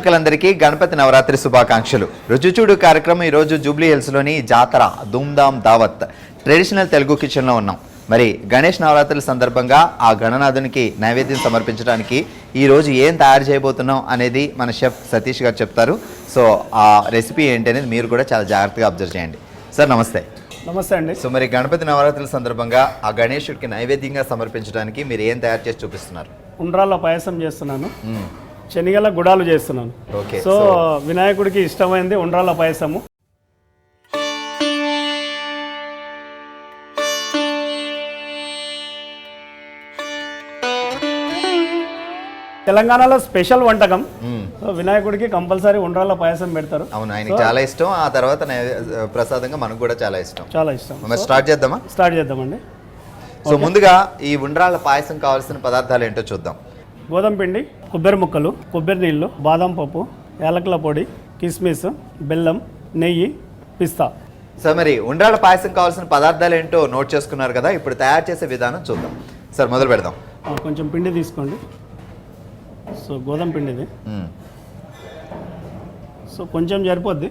ప్రేక్షకులందరికీ గణపతి నవరాత్రి శుభాకాంక్షలు. రుచిచూడు కార్యక్రమం ఈరోజు జూబ్లీ హిల్స్లోని జాతర ధూమ్ధామ్ దావత్ ట్రెడిషనల్ తెలుగు కిచెన్లో ఉన్నాం. మరి గణేష్ నవరాత్రుల సందర్భంగా ఆ గణనాథునికి నైవేద్యం సమర్పించడానికి ఈరోజు ఏం తయారు చేయబోతున్నాం అనేది మన షెఫ్ సతీష్ గారు చెప్తారు. సో ఆ రెసిపీ ఏంటి అనేది మీరు కూడా చాలా జాగ్రత్తగా అబ్జర్వ్ చేయండి. సార్ నమస్తే. నమస్తే అండి. సో మరి గణపతి నవరాత్రుల సందర్భంగా ఆ గణేశుడికి నైవేద్యంగా సమర్పించడానికి మీరు ఏం తయారు చేసి చూపిస్తున్నారు? ఉండ్రాళ్ళ పాయసం చేస్తున్నాను, శనిగల గుడాలు చేస్తున్నాను. ఓకే. సో వినాయకుడికి ఇష్టమైంది ఉండ్రాళ్ళ పాయసము. తెలంగాణలో స్పెషల్ వంటకం. సో వినాయకుడికి కంపల్సరీ ఉండ్రాళ్ళ పాయసం పెడతారు. అవును, ఆయనకి చాలా ఇష్టం. ఆ తర్వాత ప్రసాదంగా మనకు కూడా చాలా ఇష్టం. చాలా ఇష్టం. మరి స్టార్ట్ చేద్దామా? స్టార్ట్ చేద్దామండి. సో ముందుగా ఈ ఉండ్రాళ్ళ పాయసం కావాల్సిన పదార్థాలు ఏంటో చూద్దాం. గోధుమ పిండి, కొబ్బరి ముక్కలు, కొబ్బరి నీళ్ళు, బాదం పప్పు, యాలకుల పొడి, కిస్మిస్, బెల్లం, నెయ్యి, పిస్తా. సో మరి ఉండ్రాళ్ళ పాయసం కావాల్సిన పదార్థాలు ఏంటో నోట్ చేసుకున్నారు కదా, ఇప్పుడు తయారు చేసే విధానం చూద్దాం. సార్ మొదలు పెడదాం. కొంచెం పిండి తీసుకోండి. సో గోధుమ పిండిది. సో కొంచెం సరిపోద్ది,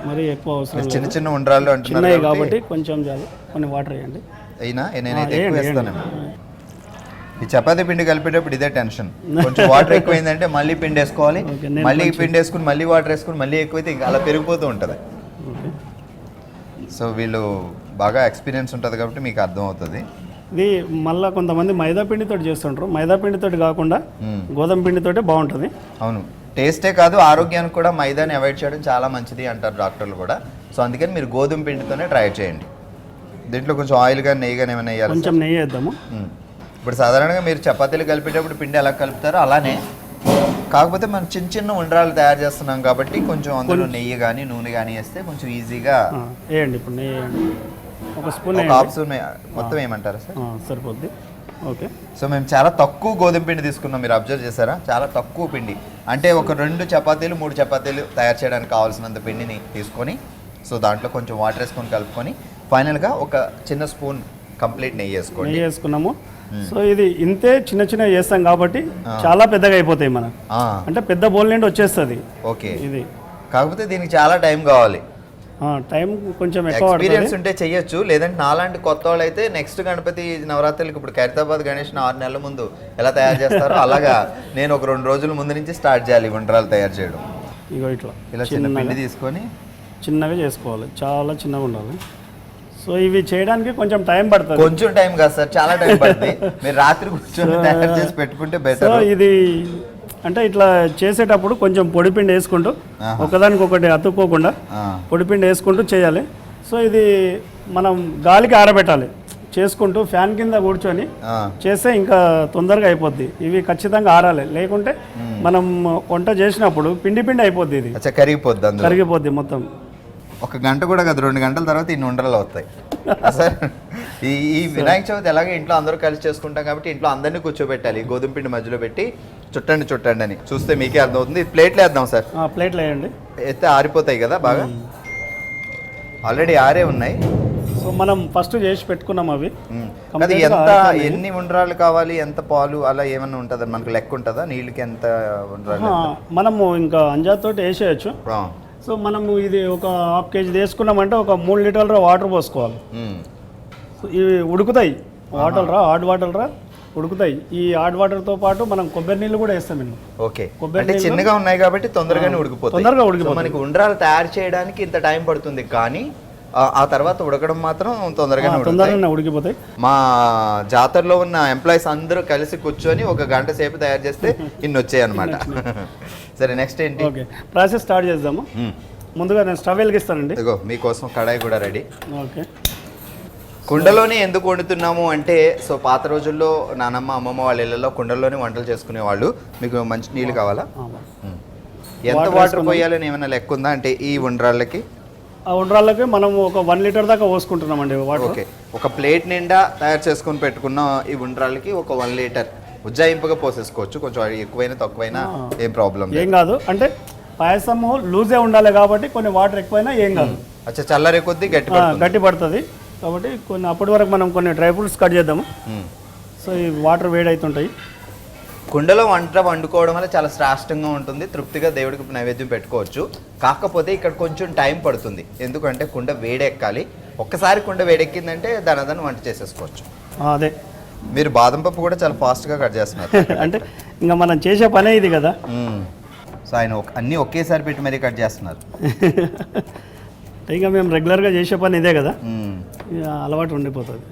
మరి ఎక్కువ అవసరం. చిన్న చిన్న ఉండ్రాళ్ళు అంటున్నాయి కాబట్టి కొంచెం చాలు. కొన్ని వాటర్ వేయండి. అయినా నేనైతే ఎక్కువ వేస్తాను. ఈ చపాతీ పిండి కలిపేటప్పుడు ఇదే టెన్షన్. కొంచెం వాటర్ ఎక్కువైందంటే మళ్ళీ పిండి వేసుకోవాలి, మళ్ళీ పిండి వేసుకుని మళ్ళీ వాటర్ వేసుకుని మళ్ళీ ఎక్కువైతే ఇంకా అలా పెరిగిపోతూ ఉంటుంది. సో వీళ్ళు బాగా ఎక్స్పీరియన్స్ ఉంటుంది కాబట్టి మీకు అర్థమవుతుంది. ఇది మళ్ళీ కొంతమంది మైదా పిండితో చేస్తుంటారు. మైదా పిండితో కాకుండా గోధుమ పిండితోటే బాగుంటుంది. అవును, టేస్టే కాదు ఆరోగ్యానికి కూడా మైదాని అవాయిడ్ చేయడం చాలా మంచిది అంటారు డాక్టర్లు కూడా. సో అందుకని మీరు గోధుమ పిండితోనే ట్రై చేయండి. దీంట్లో కొంచెం ఆయిల్ కానీ నెయ్యి కానీ ఏమైనా వేయాలి? కొంచెం నెయ్యి వేద్దాము. ఇప్పుడు సాధారణంగా మీరు చపాతీలు కలిపేటప్పుడు పిండి ఎలా కలుపుతారో అలానే, కాకపోతే మనం చిన్న చిన్న ఉండ్రాలు తయారు చేస్తున్నాం కాబట్టి కొంచెం అందులో నెయ్యి కానీ నూనె కానీ వేస్తే కొంచెం ఈజీగా వేయండి. ఇప్పుడు నెయ్యి వేయండి, ఒక స్పూన్, హాఫ్ స్పూన్ మొత్తం ఏమంటారు సార్? సరిపోద్ది. ఓకే. సో మేము చాలా తక్కువ గోధుమ పిండి తీసుకున్నాం, మీరు అబ్జర్వ్ చేశారా? చాలా తక్కువ పిండి, అంటే ఒక 2 చపాతీలు 3 చపాతీలు తయారు చేయడానికి కావాల్సినంత పిండిని తీసుకొని, సో దాంట్లో కొంచెం వాటర్ వేసుకొని కలుపుకొని ఫైనల్గా ఒక చిన్న స్పూన్ కంప్లీట్ నెయ్యి వేసుకోండి. నెయ్యి వేసుకున్నాము. సో ఇది ఇంతే చిన్న చిన్న చేస్తాం కాబట్టి చాలా పెద్దగా అయిపోతాయి మనకు, అంటే పెద్ద బౌల్ నుండి వచ్చేస్తుంది. ఓకే. ఇది కాకపోతే దీనికి చాలా టైం కావాలి. టైం కొంచెం ఎక్కువ ఎక్స్పీరియన్స్ ఉంటే చెయ్యొచ్చు, లేదంటే నాలాంటి కొత్త వాళ్ళు అయితే నెక్స్ట్ గణపతి నవరాత్రులకు ఇప్పుడు ఖైరతాబాద్ గణేష్ 6 నెలల ముందు ఎలా తయారు చేస్తారో అలాగా నేను ఒక 2 రోజుల ముందు నుంచి స్టార్ట్ చేయాలి ఉండ్రాలు తయారు చేయడం. ఇగో ఇలా చిన్న పిండి తీసుకొని చిన్నగా చేసుకోవాలి, చాలా చిన్నగా ఉండాలి. సో ఇవి చేయడానికి కొంచెం టైం పడుతుంది. కొంచెం టైం కాదు సార్, చాలా టైం పడుతుంది. మీరు రాత్రి కూర్చొని తయారు చేసి పెట్టుకుంటే బెటర్. ఇది అంటే ఇట్లా చేసేటప్పుడు కొంచెం పొడిపిండి వేసుకుంటూ ఒకదానికొకటి అతుక్కోకుండా పొడిపిండి వేసుకుంటూ చేయాలి. సో ఇది మనం గాలికి ఆరబెట్టాలి చేసుకుంటూ, ఫ్యాన్ కింద కూర్చొని చేస్తే ఇంకా తొందరగా అయిపోద్ది. ఇవి ఖచ్చితంగా ఆరాలి, లేకుంటే మనం వంట చేసినప్పుడు పిండి పిండి అయిపోద్ది. ఇది కరిగిపోద్ది మొత్తం. 1 గంట కూడా కాదు, 2 గంటల తర్వాత ఇన్ని ఉండ్రాలు అవుతాయి సార్. ఈ వినాయక చవితి ఎలాగే ఇంట్లో అందరూ కలిసి చేసుకుంటాం కాబట్టి ఇంట్లో అందరినీ కూర్చోబెట్టాలి, గోధుమ పిండి మధ్యలో పెట్టి చుట్టండి అని చూస్తే మీకే అర్థమవుతుంది. ప్లేట్లు వేద్దాం సార్. ప్లేట్లు వేయండి, అయితే ఆరిపోతాయి కదా బాగా. ఆల్రెడీ ఆరే ఉన్నాయి. సో మనం ఫస్ట్ చేసి పెట్టుకున్నాం అవి. అది ఎన్ని ఉండ్రాలు కావాలి, ఎంత పాలు అలా ఏమన్నా ఉంటుందా మనకు లెక్క ఉంటుందా? నీళ్ళకి ఎంత ఉండ్రాలు మనము ఇంకా అంజాతోటి వేసేయచ్చు. సో మనము ఇది ఒక 1/2 కేజీ తీసుకున్నామంటే ఒక 3 లీటర్ల వాటర్ పోసుకోవాలి. ఇవి ఉడుకుతాయి, హాట్ వాటర్ ఉడుకుతాయి. ఈ హాట్ వాటర్తో పాటు మనం కొబ్బరి నీళ్ళు కూడా వేస్తాం. ఓకే. కొబ్బరి చిన్నగా ఉన్నాయి కాబట్టి తొందరగా ఉడికిపోతుంది. మనకి ఉండ్రాలు తయారు చేయడానికి ఇంత టైం పడుతుంది, కానీ ఆ తర్వాత ఉడకడం మాత్రం తొందరగానే ఉడికిపోతాయి. మా జాతరలో ఉన్న ఎంప్లాయీస్ అందరూ కలిసి కూర్చొని 1 గంట సేపు తయారు చేస్తే ఇన్ని వచ్చాయి అనమాట. సరే నెక్స్ట్ ఏంటి? ఓకే, ప్రాసెస్ స్టార్ట్ చేద్దాము. ముందుగా నేను స్టవ్ వెలిగిస్తానండి. ఇదిగో మీకోసం కడాయి కూడా రెడీ. ఓకే. కుండలోనే ఎందుకు వండుతున్నాము అంటే, సో పాత రోజుల్లో నానమ్మ అమ్మమ్మ వాళ్ళ ఇళ్ళలో కుండల్లోనే వంటలు చేసుకునేవాళ్ళు. మీకు మంచి నీళ్ళు కావాలా? ఎంత వాటర్ పోయాలని ఏమైనా లెక్క ఉందా? అంటే ఈ ఉండ్రాళ్ళకి ఆ ఉండ్రాళ్ళకి మనం ఒక 1 లీటర్ దాకా పోసుకుంటున్నామండి వాటర్. ఓకే. ఒక ప్లేట్ నిండా తయారు చేసుకొని పెట్టుకున్న ఈ ఉండ్రాళ్ళకి ఒక 1 లీటర్ ఉజ్జాయింపుగా పోసేసుకోవచ్చు. కొంచెం ఎక్కువైనా తక్కువైనా ఏం ప్రాబ్లం ఏం కాదు. అంటే పాయసము లూజే ఉండాలి కాబట్టి కొన్ని వాటర్ ఎక్కువైనా ఏం కాదు. అచ్చా, చల్లరే కొద్దీ గట్టి పడుతుంది కాబట్టి కొన్ని అప్పటి వరకు మనం కొన్ని డ్రై ఫ్రూట్స్ కట్ చేద్దాము. సో ఈ వాటర్ వేడి అవుతుంటాయి. కుండలో వంట వండుకోవడం వల్ల చాలా శ్రేష్టంగా ఉంటుంది, తృప్తిగా దేవుడికి నైవేద్యం పెట్టుకోవచ్చు. కాకపోతే ఇక్కడ కొంచెం టైం పడుతుంది, ఎందుకంటే కుండ వేడెక్కాలి. ఒక్కసారి కుండ వేడెక్కిందంటే దాని వంట చేసేసుకోవచ్చు. అదే మీరు బాదం పప్పు కూడా చాలా ఫాస్ట్గా కట్ చేస్తున్నారు. అంటే ఇంకా మనం చేసే పనే ఇది కదా. సో ఆయన అన్నీ ఒకేసారి పెట్టి మరీ కట్ చేస్తున్నారు. ఇంకా మేము రెగ్యులర్గా చేసే పని ఇదే కదా, ఇక అలవాటు ఉండిపోతుంది.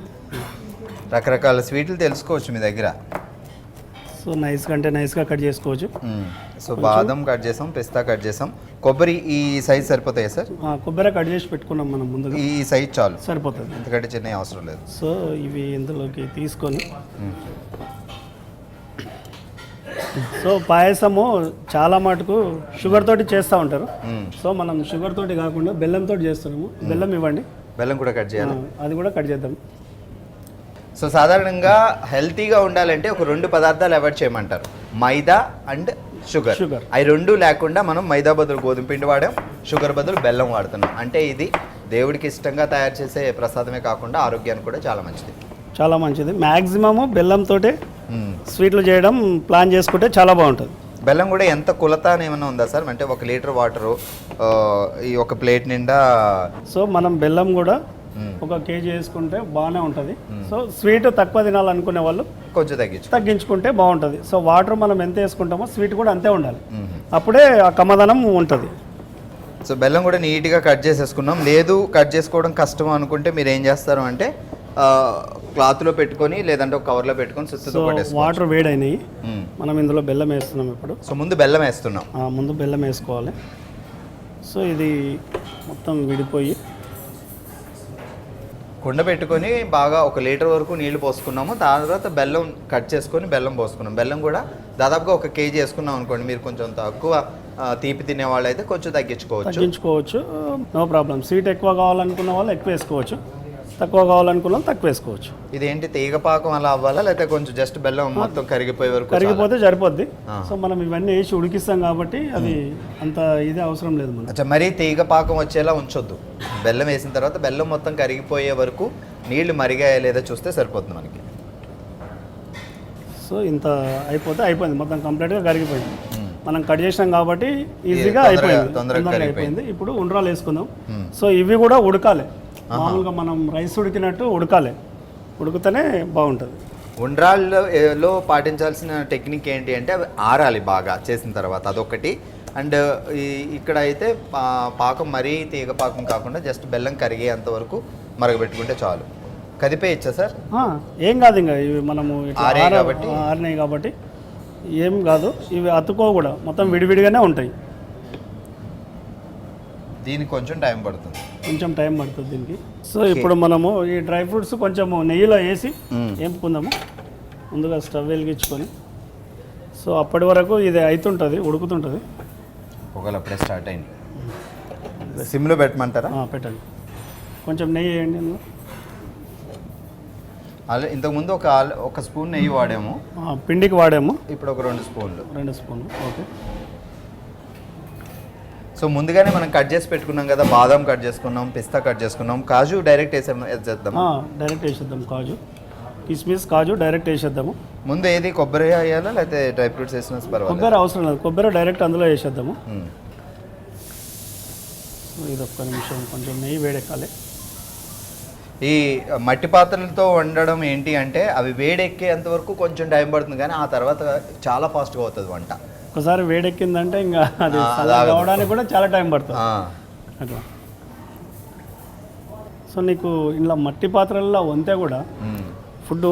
రకరకాల స్వీట్లు తెలుసుకోవచ్చు మీ దగ్గర. సో నైస్గా కట్ చేసుకోవచ్చు. సో బాదం కట్ చేసాం, పిస్తా కట్ చేసాం, కొబ్బరి ఈ సైజ్ సరిపోతాయి సార్? కొబ్బరి కట్ చేసి పెట్టుకున్నాం మనం ముందుగా, ఈ సైజ్ చాలు సరిపోతుంది, ఎందుకంటే చిన్న అవసరం లేదు. సో ఇవి ఇందులోకి తీసుకొని, సో పాయసము చాలా మటుకు షుగర్ తోటి చేస్తూ ఉంటారు. సో మనం షుగర్ తోటి కాకుండా బెల్లంతో చేస్తున్నాము. బెల్లం ఇవ్వండి. బెల్లం కూడా కట్ చేయాలి, అది కూడా కట్ చేద్దాం. సో సాధారణంగా హెల్తీగా ఉండాలంటే ఒక 2 పదార్థాలు అవాయిడ్ చేయమంటారు, మైదా అండ్ షుగర్. అవి 2 లేకుండా మనం మైదా బదులు గోధుమ పిండి వాడాం, షుగర్ బదులు బెల్లం వాడుతున్నాం. అంటే ఇది దేవుడికి ఇష్టంగా తయారు చేసే ప్రసాదమే కాకుండా ఆరోగ్యానికి కూడా చాలా మంచిది. చాలా మంచిది. మ్యాక్సిమము బెల్లంతో స్వీట్లు చేయడం ప్లాన్ చేసుకుంటే చాలా బాగుంటుంది. బెల్లం కూడా ఎంత కొలత అని ఏమైనా ఉందా సార్? అంటే 1 లీటర్ వాటరు ఈ ఒక ప్లేట్ నిండా. సో మనం బెల్లం కూడా 1 కేజీ వేసుకుంటే బాగానే ఉంటుంది. సో స్వీట్ తక్కువ తినాలనుకునే వాళ్ళు కొంచెం తగ్గించుకుంటే బాగుంటుంది. సో వాటర్ మనం ఎంత వేసుకుంటామో స్వీట్ కూడా అంతే ఉండాలి, అప్పుడే ఆ కమ్మదనం ఉంటుంది. సో బెల్లం కూడా నీట్గా కట్ చేసేసుకున్నాం. లేదు కట్ చేసుకోవడం కష్టం అనుకుంటే మీరు ఏం చేస్తారు అంటే క్లాత్లో పెట్టుకొని లేదంటే ఒక కవర్లో పెట్టుకొని సుత్తుతో పట్టేసుకోవచ్చు. వాటర్ వేడైనాయి, మనం ఇందులో బెల్లం వేస్తున్నాం ఇప్పుడు. సో ముందు బెల్లం వేస్తున్నాం, ముందు బెల్లం వేసుకోవాలి. సో ఇది మొత్తం విడిపోయి కుండ పెట్టుకొని బాగా 1 లీటర్ వరకు నీళ్లు పోసుకున్నాము. తర్వాత బెల్లం కట్ చేసుకొని బెల్లం పోసుకున్నాం. బెల్లం కూడా దాదాపుగా 1 కేజీ వేసుకున్నాం అనుకోండి. మీరు కొంచెం తక్కువ తీపి తినే వాళ్ళు అయితే కొంచెం తగ్గించుకోవచ్చు, నో ప్రాబ్లం. స్వీట్ ఎక్కువ కావాలనుకున్న వాళ్ళు ఎక్కువ వేసుకోవచ్చు, తక్కువ కావాలనుకున్న వాళ్ళు తక్కువ వేసుకోవచ్చు. ఇదేంటి తీగ పాకం అలా అవ్వాలా, లేకపోతే కొంచెం జస్ట్ బెల్లం మొత్తం కరిగిపోయే వరకు? కరిగిపోతే సరిపోద్ది. సో మనం ఇవన్నీ వేసి ఉడికిస్తాం కాబట్టి అది అంత ఇదే అవసరం లేదు మనం. అచ్చా, మరీ తీగ పాకం వచ్చేలా ఉంచొద్దు. బెల్లం వేసిన తర్వాత బెల్లం మొత్తం కరిగిపోయే వరకు నీళ్లు మరిగాయా లేదా చూస్తే సరిపోతుంది మనకి. సో ఇంత అయిపోయింది, మొత్తం కంప్లీట్గా కరిగిపోయింది. మనం కట్ చేసినాం కాబట్టి ఈజీగా తొందరగా అయిపోయింది. ఇప్పుడు ఉండ్రాలు వేసుకుందాం. సో ఇవి కూడా ఉడకాలి, మామూలుగా మనం రైస్ ఉడికినట్టు ఉడకాలి, ఉడికితేనే బాగుంటుంది. ఉండ్రాల్లో పాటించాల్సిన టెక్నిక్ ఏంటి అంటే అవి ఆరాలి బాగా చేసిన తర్వాత, అదొకటి. అండ్ ఇక్కడ అయితే పాకం మరీ తీగ పాకం కాకుండా జస్ట్ బెల్లం కరిగేంత వరకు మరగబెట్టుకుంటే చాలు. కదిపేయచ్చా సార్? ఏం కాదు, ఇంకా ఇవి మనము ఆరినాయి కాబట్టి ఏం కాదు. ఇవి అతుకో కూడా మొత్తం విడివిడిగానే ఉంటాయి. దీనికి కొంచెం టైం పడుతుంది దీనికి. సో ఇప్పుడు మనము ఈ డ్రై ఫ్రూట్స్ కొంచెం నెయ్యిలో వేసి వేపుకుందాము. ముందుగా స్టవ్ వెలిగించుకొని, సో అప్పటి వరకు ఇది అవుతుంటుంది, ఉడుకుతుంటుంది. ఒకవేళ అప్పుడే స్టార్ట్ అయింది, సిమ్లో పెట్టమంటారా? పెట్టండి. కొంచెం నెయ్యి వేయండి. అలా ఇంతకుముందు ఒక స్పూన్ నెయ్యి వాడాము, పిండికి వాడాము. ఇప్పుడు ఒక 2 స్పూన్లు. ఓకే. సో ముందుగానే మనం కట్ చేసి పెట్టుకున్నాం కదా, బాదం కట్ చేసుకున్నాం, పిస్తా కట్ చేసుకున్నాం, కాజు డైరెక్ట్ వేసేద్దాం. కాజు, కిస్మిస్, కాజు డైరెక్ట్ వేసేద్దాము. ముందు ఏది కొబ్బరి వేయాలా లేకపోతే డ్రై ఫ్రూట్స్ వేసినా పర్వాలేదు? కొబ్బరి అవసరం లేదు, కొబ్బరి డైరెక్ట్ అందులో వేసేద్దాము. ఇది ఒక్క నిమిషం, కొంచెం నెయ్యి వేడెక్కాలి. ఈ మట్టి పాత్రలతో వండడం ఏంటి అంటే అవి వేడెక్కేంత వరకు కొంచెం టైం పడుతుంది, కానీ ఆ తర్వాత చాలా ఫాస్ట్గా అవుతుంది వంట. ఒకసారి వేడెక్కిందంటే ఇంకా అది రావడానికి కూడా చాలా టైం పడుతుంది అట్లా. సో నీకు ఇలా మట్టి పాత్రల్లో వంతే కూడా ఫుడ్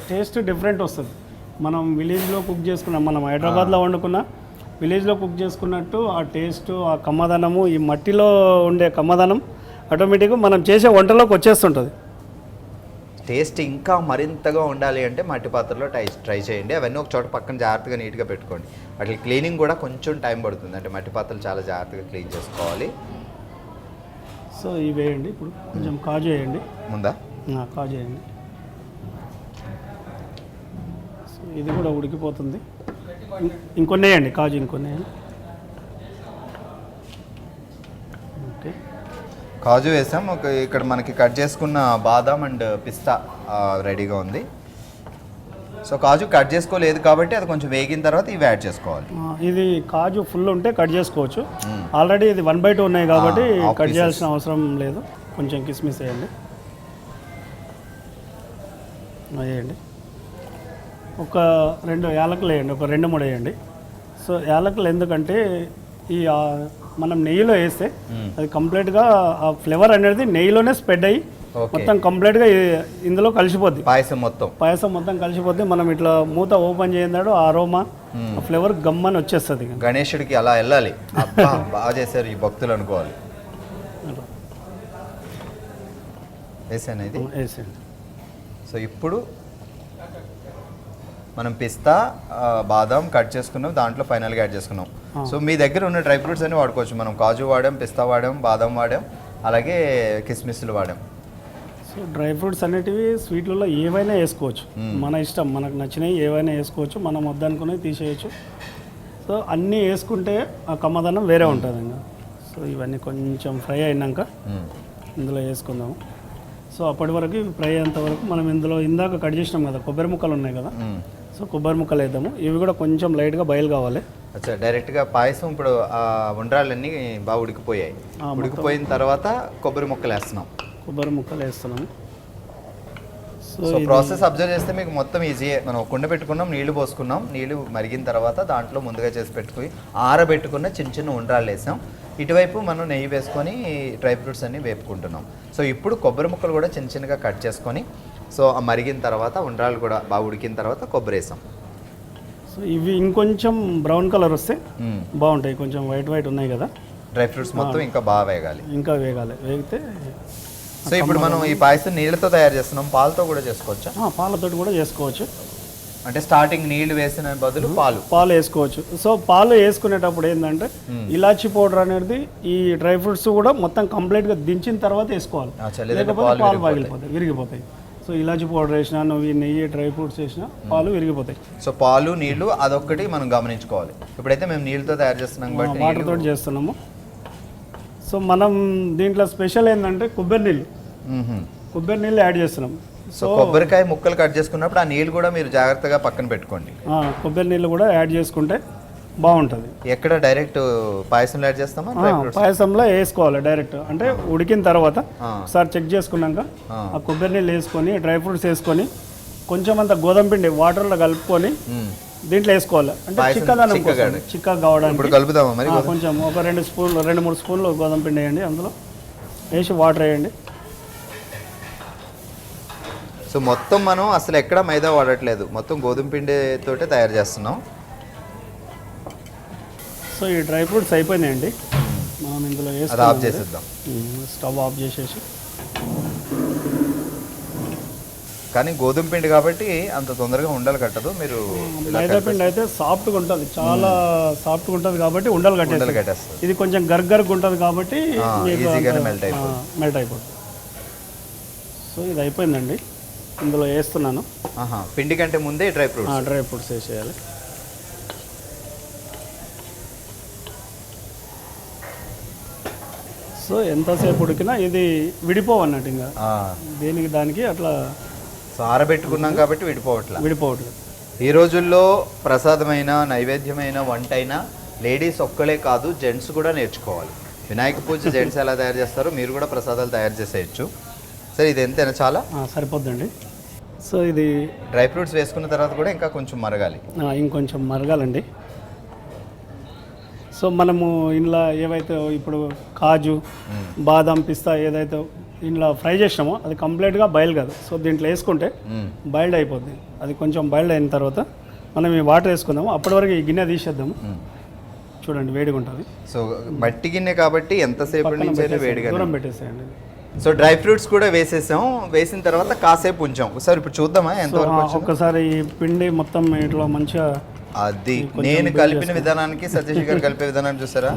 టేస్ట్ డిఫరెంట్ వస్తుంది. మనం విలేజ్లో కుక్ చేసుకున్నాం, మనం హైదరాబాద్లో వండుకున్న విలేజ్లో కుక్ చేసుకున్నట్టు ఆ టేస్ట్, ఆ కమ్మదనము, ఈ మట్టిలో ఉండే కమ్మదనం ఆటోమేటిక్గా మనం చేసే వంటలోకి వచ్చేస్తుంటుంది. టేస్ట్ ఇంకా మరింతగా ఉండాలి అంటే మట్టి పాత్రలో ట్రై చేయండి. అవన్నీ ఒక చోట పక్కన జాగ్రత్తగా నీట్గా పెట్టుకోండి. వాటి క్లీనింగ్ కూడా కొంచెం టైం పడుతుంది, అంటే మట్టి పాత్రలు చాలా జాగ్రత్తగా క్లీన్ చేసుకోవాలి. సో ఇవి వేయండి. ఇప్పుడు కొంచెం కాజు వేయండి. ముందా కాజు వేయండి. సో ఇది కూడా ఉడికిపోతుంది. ఇంకొన్ని వేయండి, కాజు ఇంకొన్ని వేయండి. ఓకే, కాజు వేసాం. ఇక్కడ మనకి కట్ చేసుకున్న బాదాం అండ్ పిస్తా రెడీగా ఉంది. సో కాజు కట్ చేసుకోలేదు కాబట్టి అది కొంచెం వేగిన తర్వాత ఇవి యాడ్ చేసుకోవాలి. ఇది కాజు ఫుల్ ఉంటే కట్ చేసుకోవచ్చు. ఆల్రెడీ ఇది 1/2 ఉన్నాయి కాబట్టి కట్ చేయాల్సిన అవసరం లేదు. కొంచెం కిస్మిస్ వేయండి, వేయండి. ఒక 2 యాలకులు వేయండి, ఒక 2-3 వేయండి. సో యాలకులు ఎందుకంటే ఈ మనం నెయ్యిలో వేస్తే అది కంప్లీట్గా ఆ ఫ్లేవర్ అనేది నెయ్యిలోనే స్ప్రెడ్ అయ్యి మొత్తం కంప్లీట్గా ఇందులో కలిసిపోద్ది. పాయసం మొత్తం కలిసిపోద్ది. మనం ఇట్లా మూత ఓపెన్ చేయన్నాడు ఆ అరోమా ఆ ఫ్లేవర్ గమ్మని వచ్చేస్తుంది. గణేశుడికి అలా వెళ్ళాలి. అబ్బా, బాగా చేశారు ఈ భక్తులు అనుకోవాలి. వేసాను ఇది. వేసేయండి. సో ఇప్పుడు మనం పిస్తా బాదాం కట్ చేసుకున్నాం, దాంట్లో ఫైనల్గా యాడ్ చేసుకున్నాం. సో మీ దగ్గర ఉన్న డ్రై ఫ్రూట్స్ అన్ని వాడుకోవచ్చు. మనం కాజు వాడాం, పిస్తా వాడాం, బాదాం వాడాం, అలాగే కిస్మిస్లు వాడాం. సో డ్రై ఫ్రూట్స్ అనేటివి స్వీట్లలో ఏవైనా వేసుకోవచ్చు, మన ఇష్టం. మనకు నచ్చినవి ఏవైనా వేసుకోవచ్చు, మనం వద్దనుకునేవి తీసేయచ్చు. సో అన్నీ వేసుకుంటే ఆ కమ్మదనం వేరే ఉంటుంది ఇంకా. సో ఇవన్నీ కొంచెం ఫ్రై అయినాక ఇందులో వేసుకుందాము. సో అప్పటి వరకు ఫ్రై అయ్యేంత వరకు మనం ఇందులో ఇందాక కట్ చేసినాం కదా కొబ్బరి ముక్కలు ఉన్నాయి కదా, సో కొబ్బరి ముక్కలు వేద్దాము. ఇవి కూడా కొంచెం లైట్గా బాయిల్ కావాలి. అచ్చా, డైరెక్ట్గా పాయసం ఇప్పుడు ఆ ఉండ్రాలన్నీ బాగా ఉడికిపోయాయి. ఉడికిపోయిన తర్వాత కొబ్బరి ముక్కలు వేస్తున్నాం. సో ప్రాసెస్ అబ్జర్వ్ చేస్తే మీకు మొత్తం ఈజీయే. మనం కుండ పెట్టుకున్నాం, నీళ్లు పోసుకున్నాం, నీళ్లు మరిగిన తర్వాత దాంట్లో ముందుగా చేసి పెట్టుకుని ఆరబెట్టుకున్న చిన్న చిన్న ఉండ్రాలు వేసాం. ఇటువైపు మనం నెయ్యి వేసుకొని డ్రై ఫ్రూట్స్ అన్ని వేపుకుంటున్నాం. సో ఇప్పుడు కొబ్బరి ముక్కలు కూడా చిన్న చిన్నగా కట్ చేసుకొని, సో ఆ మరిగిన తర్వాత ఉండ్రాలు కూడా బాగా ఉడికిన తర్వాత కొబ్బరి వేసాం. సో ఇవి ఇంకొంచెం బ్రౌన్ కలర్ వస్తే బాగుంటాయి. కొంచెం వైట్ ఉన్నాయి కదా డ్రై ఫ్రూట్స్ మొత్తం ఇంకా బాగా వేగాలి. వేగితే. సో ఇప్పుడు మనం ఈ పాయసం నీళ్ళతో తయారు చేస్తున్నాం, పాలతో కూడా చేసుకోవచ్చా? పాలతో కూడా చేసుకోవచ్చు. అంటే స్టార్టింగ్ నీళ్లు వేసిన బదులు పాలు వేసుకోవచ్చు. సో పాలు వేసుకునేటప్పుడు ఏంటంటే ఇలాచి పౌడర్ అనేది ఈ డ్రై ఫ్రూట్స్ కూడా మొత్తం కంప్లీట్గా దించిన తర్వాత వేసుకోవాలి, లేకపోతే పాలు పగిలిపోతాయి, విరిగిపోతాయి. సో ఇలాచి పౌడర్ వేసినా, నువ్వు ఈ నెయ్యి డ్రై ఫ్రూట్స్ వేసినా పాలు విరిగిపోతాయి. సో పాలు నీళ్లు అదొక్కటి మనం గమనించుకోవాలి. ఇప్పుడైతే మేము నీళ్ళతో తయారు చేస్తున్నాం, వాటర్ తోటి చేస్తున్నాము. సో మనం దీంట్లో స్పెషల్ ఏంటంటే కొబ్బరి నీళ్ళు యాడ్ చేస్తున్నాం. సో కొబ్బరికాయ ముక్కలు కట్ చేసుకున్నప్పుడు ఆ నీళ్ళు కూడా మీరు జాగ్రత్తగా పక్కన పెట్టుకోండి. కొబ్బరి నీళ్ళు కూడా యాడ్ చేసుకుంటే బాగుంటుంది. ఎక్కడ డైరెక్ట్ పాయసంలో యాడ్ చేస్తామా? పాయసంలో వేసుకోవాలి డైరెక్ట్. అంటే ఉడికిన తర్వాత ఒకసారి చెక్ చేసుకున్నాక ఆ కొబ్బరి నీళ్ళు వేసుకొని, డ్రై ఫ్రూట్స్ వేసుకొని, కొంచెం అంత గోధుమ పిండి వాటర్లో కలుపుకొని దీంట్లో వేసుకోవాలి. అంటే చిక్కగా కావడానికి కలుపుదామా మరి? కొంచెం ఒక 2-3 స్పూన్లు గోధుమ పిండి వేయండి, అందులో వేసి వాటర్ వేయండి. సో మొత్తం మనం అసలు ఎక్కడ మైదా వాడట్లేదు, మొత్తం గోధుమ పిండితోటే తయారు చేస్తున్నాం. సో ఈ డ్రై ఫ్రూట్స్ అయిపోయినాయండి, మనం ఇందులో వేసి ఆఫ్ చేసేద్దాం. స్టవ్ ఆఫ్ చేసేసి. కానీ గోధుమ పిండి కాబట్టి అంత తొందరగా ఉండలు కట్టదు. మీరు మైదా పిండి అయితే సాఫ్ట్గా ఉంటుంది, చాలా సాఫ్ట్గా ఉంటుంది కాబట్టి ఉండలు కట్టేస్తుంది. ఇది కొంచెం గర్గర్గా ఉంటుంది కాబట్టి మెల్ట్ అయిపోతుంది. సో ఇది అయిపోయిందండి, ఇందులో వేస్తున్నాను. పిండి కంటే ముందే డ్రై ఫ్రూట్స్ వేసేయాలి. సో ఎంతసేపు ఉడికినా ఇది విడిపోవు అన్నట్టు, ఇంకా దేనికి దానికి అట్లా. సో ఆరబెట్టుకున్నాం కాబట్టి విడిపోవట్లేదు. ఈ రోజుల్లో ప్రసాదమైన, నైవేద్యమైన వంట అయినా లేడీస్ ఒక్కలే కాదు, జెంట్స్ కూడా నేర్చుకోవాలి. వినాయక పూజ జెంట్స్ ఎలా తయారు చేస్తారో మీరు కూడా ప్రసాదాలు తయారు చేసేయచ్చు. సరే, ఇది ఎంతైనా చాలా సరిపోద్దండి. సో ఇది డ్రై ఫ్రూట్స్ వేసుకున్న తర్వాత కూడా ఇంకా కొంచెం మరగాలి, ఇంకొంచెం మరగాలండి. సో మనము ఇంట్లో ఏవైతే ఇప్పుడు కాజు, బాదం, పిస్తా ఏదైతే ఇంట్లో ఫ్రై చేసినామో అది కంప్లీట్గా బాయిల్ కాదు. సో దీంట్లో వేసుకుంటే బాయిల్డ్ అయిపోద్ది. అది కొంచెం బాయిల్డ్ అయిన తర్వాత మనం ఈ వాటర్ వేసుకుందాము. అప్పటి వరకు ఈ గిన్నె తీసేద్దాము. చూడండి, వేడిగా ఉంటుంది. సో మట్టి గిన్నె కాబట్టి ఎంతసేపు వేడిగా దూరం పెట్టేసేయండి. సో డ్రై ఫ్రూట్స్ కూడా వేసేసాం. వేసిన తర్వాత కాసేపు ఉంచాం. ఒకసారి ఇప్పుడు చూద్దామా ఎంతవరకు. ఒక్కసారి ఈ పిండి మొత్తం ఇట్లా మంచిగా, అది నేను కలిపిన విధానానికి సతీష్ గారు కలిపే విధానాన్ని చూసారా,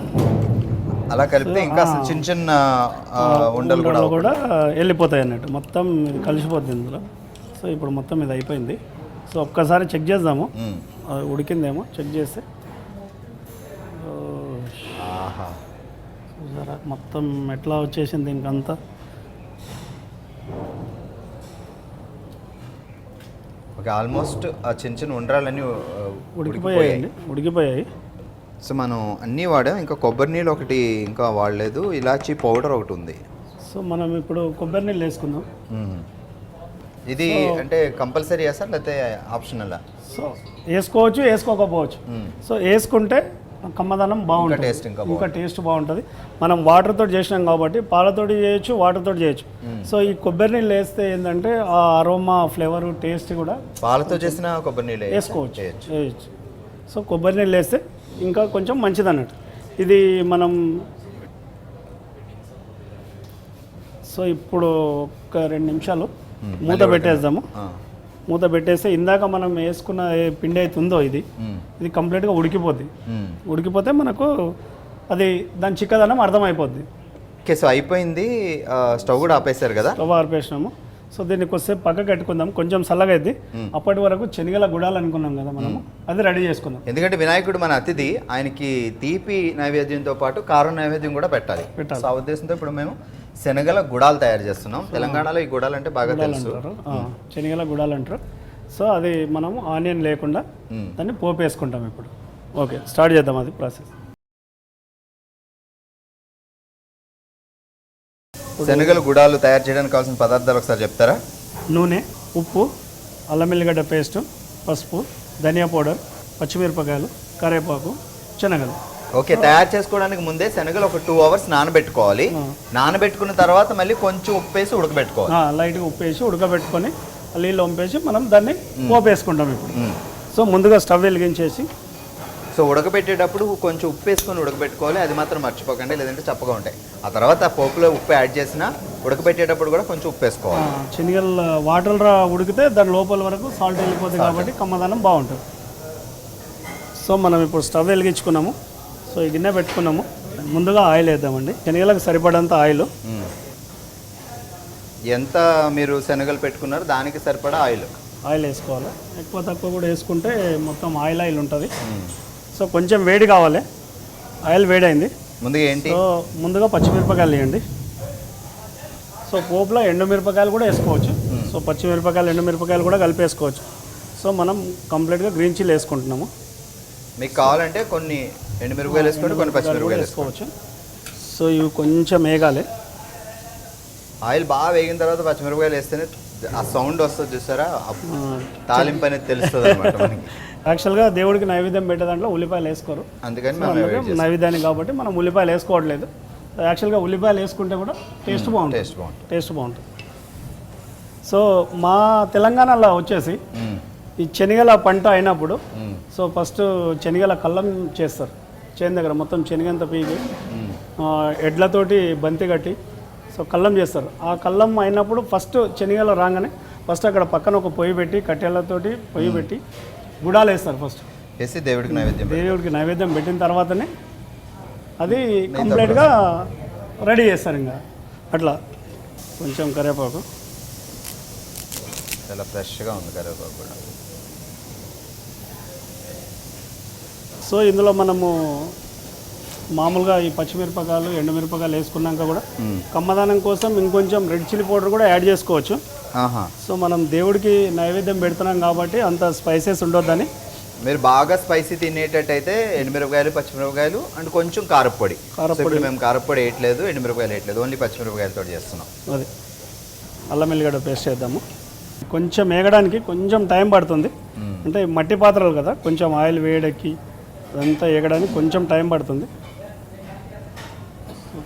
అలా కలిపితే ఇంకా చిన్న చిన్న ఉండలు కూడా వెళ్ళిపోతాయి అన్నట్టు, మొత్తం కలిసిపోద్ది ఇందులో. సో ఇప్పుడు మొత్తం ఇది అయిపోయింది. సో ఒక్కసారి చెక్ చేద్దాము, ఉడికిందేమో చెక్ చేస్తే. చూసారా మొత్తం ఎట్లా వచ్చేసింది ఇంకంతా. ఓకే, ఆల్మోస్ట్ ఆ చిన్న చిన్న ఉండ్రాలన్నీ ఉడికిపోయాయండి, ఉడికిపోయాయి. సో మనం అన్నీ వాడాం, ఇంకా కొబ్బరి నీళ్ళు ఒకటి ఇంకా వాడలేదు, ఇలాచీ పౌడర్ ఒకటి ఉంది. సో మనం ఇప్పుడు కొబ్బరి నీళ్ళు వేసుకుందాం. ఇది అంటే కంపల్సరీ సార్ లేకపోతే ఆప్షనల్? సో వేసుకోవచ్చు, వేసుకోకపోవచ్చు. సో వేసుకుంటే కమ్మదనం బాగుంటుంది, టేస్ట్ ఇంకా టేస్ట్ బాగుంటుంది. మనం వాటర్తో చేసినాం కాబట్టి పాలతోటి చేయొచ్చు, వాటర్తో చేయొచ్చు. సో ఈ కొబ్బరి నీళ్ళు వేస్తే ఏంటంటే ఆ అరోమా, ఫ్లేవర్, టేస్ట్ కూడా పాలతో చేసిన కొబ్బరి నీళ్ళు వేసుకోవచ్చు. సో కొబ్బరి నీళ్ళు వేస్తే ఇంకా కొంచెం మంచిది అన్నట్టు. ఇది మనం సో ఇప్పుడు ఒక 2 నిమిషాలు మూత పెట్టేద్దాము. మూత పెట్టేస్తే ఇందాక మనం వేసుకున్న పిండి అయితే ఉందో ఇది కంప్లీట్గా ఉడికిపోద్ది. ఉడికిపోతే మనకు అది దాని చిక్కదనం అర్థమైపోద్ది. ఓకే, సో అయిపోయింది. స్టవ్ కూడా ఆపేశారు కదా? స్టవ్ ఆపేసినాము. సో దీన్ని కొద్దిసేపు పక్కకు పెట్టుకుందాం, కొంచెం చల్లగా అయింది. అప్పటి వరకు శనగల గుడాలు అనుకున్నాం కదా మనము, అది రెడీ చేసుకుందాం. ఎందుకంటే వినాయకుడు మన అతిథి, ఆయనకి తీపి నైవేద్యంతో పాటు కారం నైవేద్యం కూడా పెట్టాలి. ఆ ఉద్దేశంతో ఇప్పుడు మేము శనగల గుడాలు తయారు చేస్తున్నాం. తెలంగాణలో ఈ గుడాలు అంటే బాగా తెలుసు, శనగల గుడాలు అంటారు. సో అది మనము ఆనియన్ లేకుండా దాన్ని పోపు వేసుకుంటాం ఇప్పుడు. ఓకే, స్టార్ట్ చేద్దాం అది ప్రాసెస్. శనగల గుడాలు తయారు చేయడానికి కావాల్సిన పదార్థాలు ఒకసారి చెప్తారా? నూనె, ఉప్పు, అల్లం వెల్లిగడ్డ పేస్టు, పసుపు, ధనియా పౌడర్, పచ్చిమిరపకాయలు, కరివేపాకు, శనగలు. ఓకే, తయారు చేసుకోవడానికి ముందే శనగలు ఒక 2 అవర్స్ నానబెట్టుకోవాలి. నానబెట్టుకున్న తర్వాత మళ్ళీ కొంచెం ఉప్పు వేసి ఉడకబెట్టుకోవాలి. లైట్గా ఉప్పు వేసి ఉడకబెట్టుకొని నీళ్ళు వంపేసి మనం దాన్ని పోపు వేసుకుంటాం ఇప్పుడు. సో ముందుగా స్టవ్ వెలిగించేసి, సో ఉడకబెట్టేటప్పుడు కొంచెం ఉప్పు వేసుకొని ఉడకబెట్టుకోవాలి, అది మాత్రం మర్చిపోకండి, లేదంటే చప్పగా ఉంటాయి. ఆ తర్వాత ఆ పోపులో ఉప్పు యాడ్ చేసినా ఉడకబెట్టేటప్పుడు కూడా కొంచెం ఉప్పు వేసుకోవాలి. శనగలు వాటర్ ఉడికితే దాని లోపల వరకు సాల్ట్ వెళ్ళిపోతుంది కాబట్టి కమ్మదనం బాగుంటుంది. సో మనం ఇప్పుడు స్టవ్ వెలిగించుకున్నాము. సో ఈ గిన్నె పెట్టుకున్నాము. ముందుగా ఆయిల్ వేద్దామండి, శనగలకు సరిపడంత ఆయిల్. ఎంత మీరు శనగలు పెట్టుకున్నారు దానికి సరిపడా ఆయిల్ వేసుకోవాలి. ఎక్కువ తక్కువ కూడా వేసుకుంటే మొత్తం ఆయిల్ ఉంటుంది. సో కొంచెం వేడి కావాలి, ఆయిల్ వేడైంది. ముందుగా పచ్చిమిరపకాయలు వేయండి. సో పోపులో ఎండుమిరపకాయలు కూడా వేసుకోవచ్చు. సో పచ్చిమిరపకాయలు, ఎండుమిరపకాయలు కూడా కలిపేసుకోవచ్చు. సో మనం కంప్లీట్గా గ్రీన్ చిల్లీ వేసుకుంటున్నాము. మీకు కావాలంటే కొన్ని ఎండుమిరపకాయలు వేసుకోండి, కొన్ని పచ్చిమిరపకాయలు వేసుకోవచ్చు. సో ఇవి కొంచెం వేగాలి. ఆయిల్ బాగా వేగిన తర్వాత పచ్చిమిరపకాయలు వేస్తేనే ఆ సౌండ్ వస్తుంది, చూసారా? తాలింపు అనేది తెలుస్తుంది అన్నమాట మనకి. యాక్చువల్గా దేవుడికి నైవేద్యం పెట్టే దాంట్లో ఉల్లిపాయలు వేసుకోరు, అందుకని నైవేద్యాన్ని కాబట్టి మనం ఉల్లిపాయలు వేసుకోవట్లేదు. యాక్చువల్గా ఉల్లిపాయలు వేసుకుంటే కూడా టేస్ట్ బాగుంటుంది. సో మా తెలంగాణలో వచ్చేసి ఈ శనగల పంట అయినప్పుడు సో ఫస్ట్ శనగల కల్లం చేస్తారు. చేను దగ్గర మొత్తం శనగంతా పీకి ఎడ్లతోటి బంతి కట్టి సో కల్లం చేస్తారు. ఆ కల్లం అయినప్పుడు ఫస్ట్ శనగలు రాగానే ఫస్ట్ అక్కడ పక్కన ఒక పొయ్యి పెట్టి, కట్టెలతోటి పొయ్యి పెట్టి గుడాలు వేస్తారు. ఫస్ట్ వేసి దేవుడికి నైవేద్యం పెట్టిన తర్వాతనే అది కంప్లీట్గా రెడీ చేస్తారు. ఇంకా అట్లా కొంచెం కరివేపాకు, చాలా ఫ్రెష్గా ఉంది కరివేపాకు కూడా. సో ఇందులో మనము మామూలుగా ఈ పచ్చిమిరపకాయలు, ఎండుమిరపకాయలు వేసుకున్నాక కూడా కమ్మదానం కోసం ఇంకొంచెం రెడ్ చిల్లీ పౌడర్ కూడా యాడ్ చేసుకోవచ్చు. సో మనం దేవుడికి నైవేద్యం పెడుతున్నాం కాబట్టి అంత స్పైసెస్ ఉండొద్దని. మీరు బాగా స్పైసీ తినేటట్టయితే ఎండుమిరపకాయలు, పచ్చిమిరపకాయలు అండ్ కొంచెం కారపొడి. మేము కారపొడి వేయట్లేదు, ఎండుమిరపకాయలు వేయట్లేదు, ఓన్లీ పచ్చిమిరపకాయలతో చేస్తున్నాం. అది అల్లం వెల్లిగడ్డ పేస్ట్ చేద్దాము. కొంచెం వేగడానికి కొంచెం టైం పడుతుంది, అంటే మట్టి పాత్రలు కదా, కొంచెం ఆయిల్ వేడెక్కి అదంతా వేగడానికి కొంచెం టైం పడుతుంది.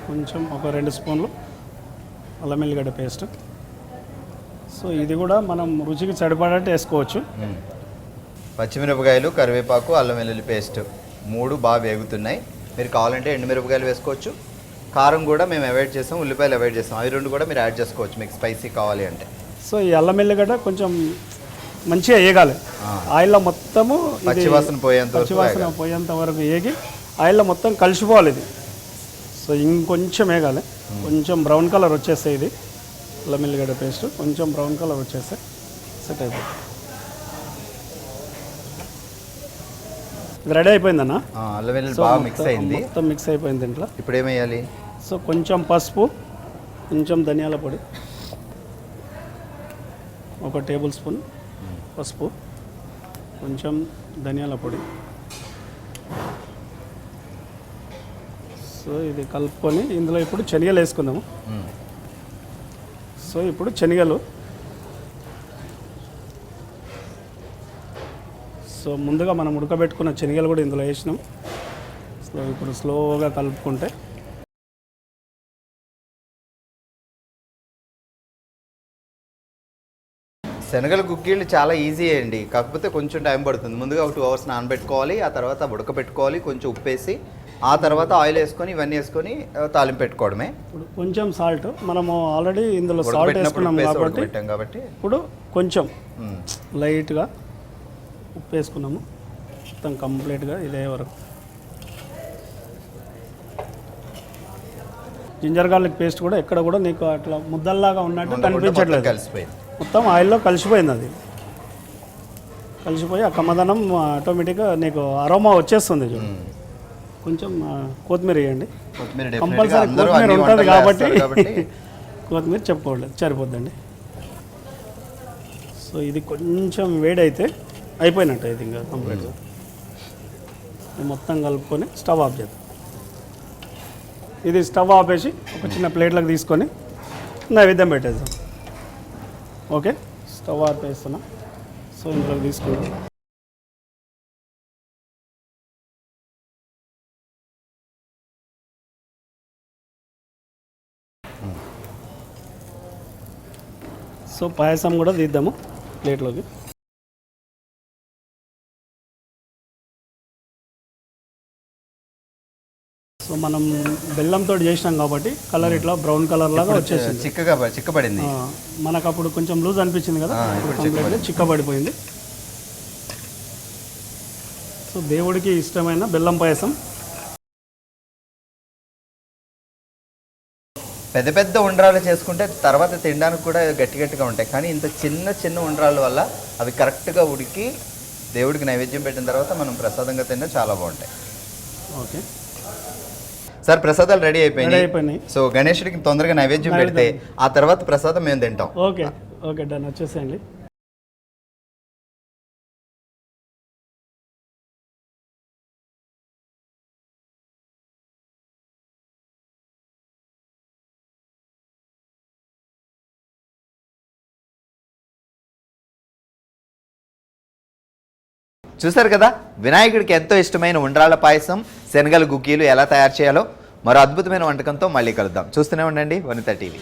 కొంచెం ఒక 2 స్పూన్లు అల్లం వెల్లిగడ్డ పేస్ట్. సో ఇది కూడా మనం రుచికి సరిపడట్టు వేసుకోవచ్చు. పచ్చిమిరపకాయలు, కరివేపాకు, అల్లం వెల్లుల్లి పేస్ట్ 3 బాగా వేగుతున్నాయి. మీరు కావాలంటే ఎండుమిరపకాయలు వేసుకోవచ్చు. కారం కూడా మేము అవాయిడ్ చేస్తాం, ఉల్లిపాయలు అవాయిడ్ చేస్తాం. అవి 2 కూడా మీరు యాడ్ చేసుకోవచ్చు మీకు స్పైసీ కావాలి అంటే. సో ఈ అల్లం వెల్లిగడ్డ కొంచెం మంచిగా వేగాలి. ఆయిల్లో మొత్తము పచ్చివాసన పోయేంత వరకు వేగి ఆయిల్లో మొత్తం కలిసిపోవాలి ఇది. సో ఇంకొంచెం వేగాలి, కొంచెం బ్రౌన్ కలర్ వచ్చేస్తాయి. ఇది అల్లం వెల్లిగడ్డ పేస్ట్ కొంచెం బ్రౌన్ కలర్ వచ్చేస్తే సెట్ అయిపోతుంది. ఇది రెడీ అయిపోయిందన్న. అల్లం వెల్లుల్లి బాగా మిక్స్ అయింది, మొత్తం మిక్స్ అయిపోయింది. దీంట్లో ఇప్పుడు ఏమేయాలి? సో కొంచెం పసుపు, కొంచెం ధనియాల పొడి, 1 టేబుల్ స్పూన్, పసుపు, కొంచెం ధనియాల పొడి. సో ఇది కలుపుకొని ఇందులో ఇప్పుడు శనగలు వేసుకుందాము. సో ఇప్పుడు శనగలు, సో ముందుగా మనం ఉడకబెట్టుకున్న శనగలు కూడా ఇందులో వేసినాం. సో ఇప్పుడు స్లోగా కలుపుకుంటే శనగల గుగ్గిళ్ళు చాలా ఈజీ అండి, కాకపోతే కొంచెం టైం పడుతుంది. ముందుగా ఒక 2 hours నానబెట్టుకోవాలి, ఆ తర్వాత ఉడకబెట్టుకోవాలి, కొంచెం ఉప్పేసి ఆ తర్వాత ఆయిల్ వేసుకొని ఇవన్నీ వేసుకొని తాలింపు పెట్టుకోవడమే. ఇప్పుడు కొంచెం సాల్ట్, మనము ఆల్రెడీ ఇందులో సాల్ట్ వేసుకున్నాం కాబట్టి ఇప్పుడు కొంచెం లైట్గా ఉప్పు వేసుకున్నాము. మొత్తం కంప్లీట్గా ఇదే వరకు. జింజర్ గార్లిక్ పేస్ట్ కూడా ఎక్కడ కూడా నీకు అట్లా ముద్దల్లాగా ఉన్నట్టు కనిపించట్లేదు, కలిసిపోయింది, మొత్తం ఆయిల్లో కలిసిపోయింది. అది కలిసిపోయి ఆ కమ్మదనం ఆటోమేటిక్గా నీకు అరోమా వచ్చేస్తుంది. కొంచెం కొత్తిమీర వేయండి, కంపల్సరీ కొత్తిమీర ఉంటుంది కాబట్టి కొత్తిమీర చెప్పుకోవట్లేదు, సరిపోద్దండి. సో ఇది కొంచెం వేడైతే అయిపోయినట్టు, ఇది ఇంకా కంప్లీట్గా మొత్తం కలుపుకొని స్టవ్ ఆఫ్ చేద్దాం. ఇది స్టవ్ ఆపేసి ఒక చిన్న ప్లేట్లకు తీసుకొని నైవేద్యం పెట్టేద్దాం. Okay, stove ఆపేస్తున్నా. సో ఇందులోకి తీసుకుందాం. సో పాయసం కూడా తీద్దాము ప్లేట్లోకి. సో మనం బెల్లంతో చేసినాం కాబట్టి కలర్ ఇట్లా బ్రౌన్ కలర్ లాగా వచ్చేసింది, చిక్కబడింది. మనకు అప్పుడు కొంచెం లూజ్ అనిపించింది కదా, కంప్లీట్గా చిక్కబడిపోయింది. సో దేవుడికి ఇష్టమైన బెల్లం పాయసం. పెద్ద పెద్ద ఉండ్రాలు చేసుకుంటే తర్వాత తినడానికి కూడా గట్టిగా ఉంటాయి, కానీ ఇంత చిన్న చిన్న ఉండ్రాల వల్ల అవి కరెక్ట్గా ఉడికి దేవుడికి నైవేద్యం పెట్టిన తర్వాత మనం ప్రసాదంగా తిన్నా చాలా బాగుంటాయి. ఓకే సార్, ప్రసాదాలు రెడీ అయిపోయినాయి. సో గణేశుడికి తొందరగా నైవేద్యం పెడితే ఆ తర్వాత ప్రసాదం మేము తింటాం. ఓకే ఓకే, డన్, వచ్చేసేయండి. చూసారు కదా, వినాయకుడికి ఎంతో ఇష్టమైన ఉండ్రాళ్ళ పాయసం, శనగల గుగ్గీలు ఎలా తయారు చేయాలో మరో అద్భుతమైన వంటకంతో మళ్ళీ కలుద్దాం. చూస్తూనే ఉండండి వనిత టీవీ.